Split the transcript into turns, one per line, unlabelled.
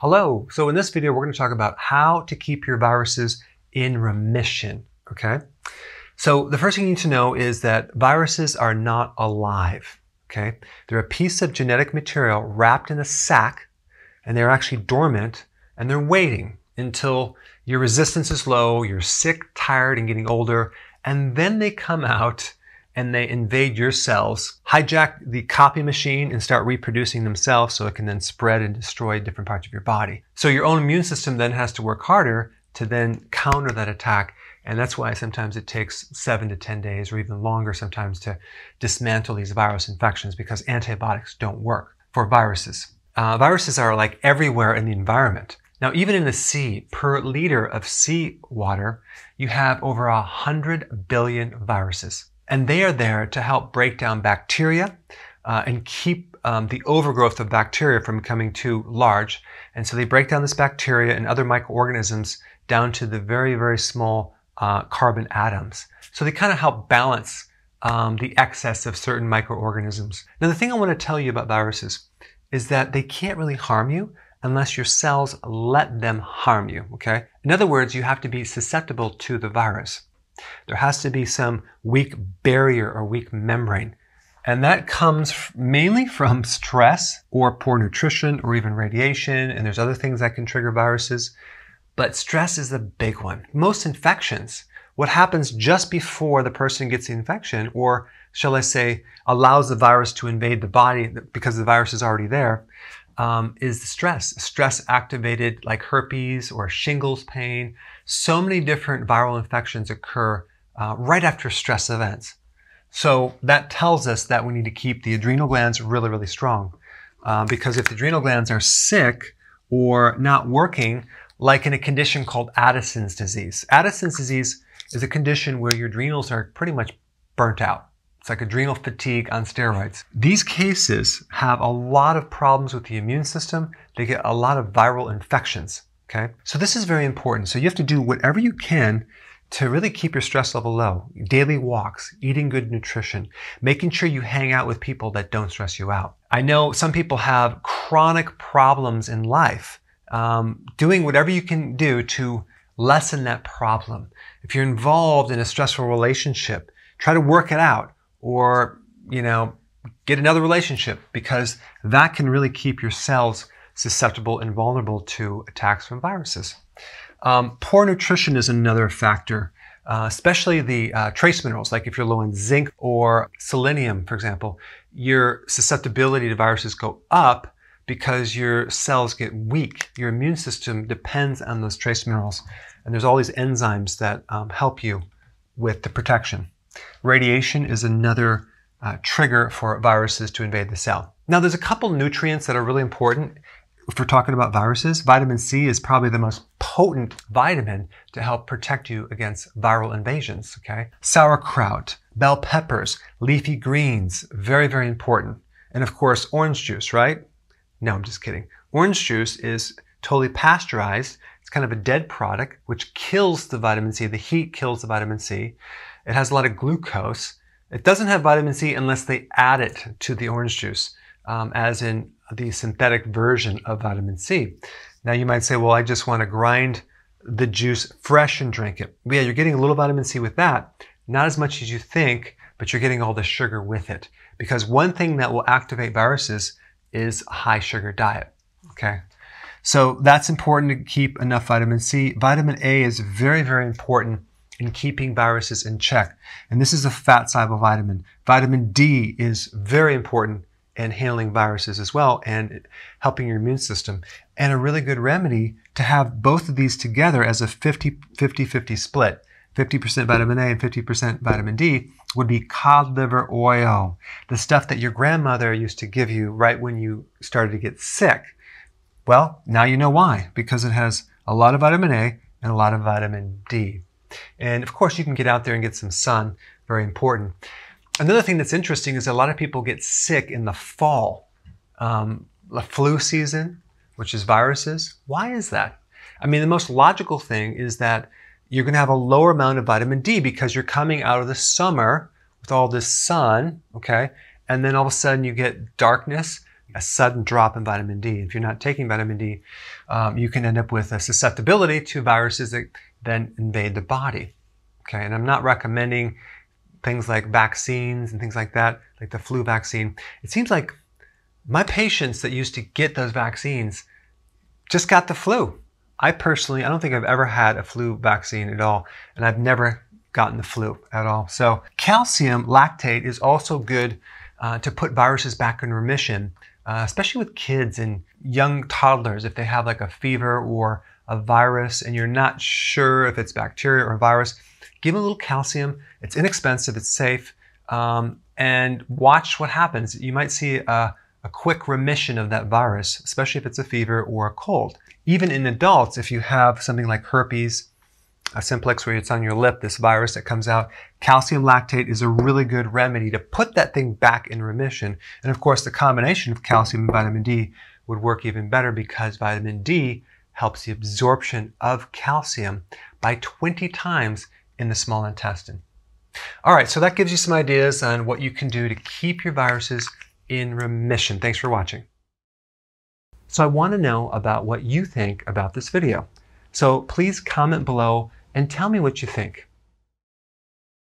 Hello. So in this video, we're going to talk about how to keep your viruses in remission. Okay. So the first thing you need to know is that viruses are not alive. Okay. They're a piece of genetic material wrapped in a sac, and they're actually dormant, and they're waiting until your resistance is low, you're sick, tired, and getting older, and then they come out and they invade your cells, hijack the copy machine, and start reproducing themselves so it can then spread and destroy different parts of your body. So your own immune system then has to work harder to then counter that attack. And that's why sometimes it takes 7 to 10 days or even longer sometimes to dismantle these virus infections, because antibiotics don't work for viruses. Viruses are like everywhere in the environment. Now, even in the sea, per liter of sea water, you have over 100 billion viruses. And they are there to help break down bacteria and keep the overgrowth of bacteria from becoming too large. And so they break down this bacteria and other microorganisms down to the very, very small carbon atoms. So they kind of help balance the excess of certain microorganisms. Now, the thing I want to tell you about viruses is that they can't really harm you unless your cells let them harm you, okay? In other words, you have to be susceptible to the virus. There has to be some weak barrier or weak membrane. And that comes mainly from stress or poor nutrition or even radiation. And there's other things that can trigger viruses. But stress is the big one. Most infections, what happens just before the person gets the infection, or shall I say, allows the virus to invade the body because the virus is already there, is the stress. Stress activated like herpes or shingles pain. So many different viral infections occur right after stress events. So that tells us that we need to keep the adrenal glands really, really strong. Because if the adrenal glands are sick or not working, like in a condition called Addison's disease. Addison's disease is a condition where your adrenals are pretty much burnt out. It's like adrenal fatigue on steroids. These cases have a lot of problems with the immune system. They get a lot of viral infections, okay? So this is very important. So you have to do whatever you can to really keep your stress level low. Daily walks, eating good nutrition, making sure you hang out with people that don't stress you out. I know some people have chronic problems in life. Doing whatever you can do to lessen that problem. If you're involved in a stressful relationship, try to work it out. Or, get another relationship, because that can really keep your cells susceptible and vulnerable to attacks from viruses. Poor nutrition is another factor, especially the trace minerals, like if you're low in zinc or selenium, for example, your susceptibility to viruses go up because your cells get weak. Your immune system depends on those trace minerals. And there's all these enzymes that help you with the protection. Radiation is another trigger for viruses to invade the cell. Now, there's a couple nutrients that are really important if we're talking about viruses. Vitamin C is probably the most potent vitamin to help protect you against viral invasions, okay? Sauerkraut, bell peppers, leafy greens, very, very important. And of course, orange juice, right? No, I'm just kidding. Orange juice is totally pasteurized. It's kind of a dead product, which kills the vitamin C. The heat kills the vitamin C. It has a lot of glucose. It doesn't have vitamin C unless they add it to the orange juice, as in the synthetic version of vitamin C. Now you might say, well, I just want to grind the juice fresh and drink it. Yeah, you're getting a little vitamin C with that, not as much as you think, but you're getting all the sugar with it. Because one thing that will activate viruses is a high sugar diet, okay? So that's important to keep enough vitamin C. Vitamin A is very, very important in keeping viruses in check. And this is a fat-soluble vitamin. Vitamin D is very important in handling viruses as well and helping your immune system. And a really good remedy to have both of these together as a 50-50 split, 50% vitamin A and 50% vitamin D, would be cod liver oil, the stuff that your grandmother used to give you right when you started to get sick. Well, now you know why, because it has a lot of vitamin A and a lot of vitamin D. And of course, you can get out there and get some sun, very important. Another thing that's interesting is a lot of people get sick in the fall, the flu season, which is viruses. Why is that? I mean, the most logical thing is that you're going to have a lower amount of vitamin D because you're coming out of the summer with all this sun, okay? And then all of a sudden you get darkness, a sudden drop in vitamin D. If you're not taking vitamin D, you can end up with a susceptibility to viruses that then invade the body. Okay, and I'm not recommending things like vaccines and things like that, like the flu vaccine. It seems like my patients that used to get those vaccines just got the flu. I don't think I've ever had a flu vaccine at all, and I've never gotten the flu at all. So calcium lactate is also good to put viruses back in remission, especially with kids and young toddlers. If they have like a fever or a virus and you're not sure if it's bacteria or virus, give them a little calcium. It's inexpensive, it's safe, and watch what happens. You might see a quick remission of that virus, especially if it's a fever or a cold. Even in adults, if you have something like herpes, a simplex where it's on your lip, this virus that comes out, calcium lactate is a really good remedy to put that thing back in remission. And of course, the combination of calcium and vitamin D would work even better because vitamin D helps the absorption of calcium by 20 times in the small intestine. All right, so that gives you some ideas on what you can do to keep your viruses in remission. Thanks for watching. So I want to know about what you think about this video. So please comment below and tell me what you think.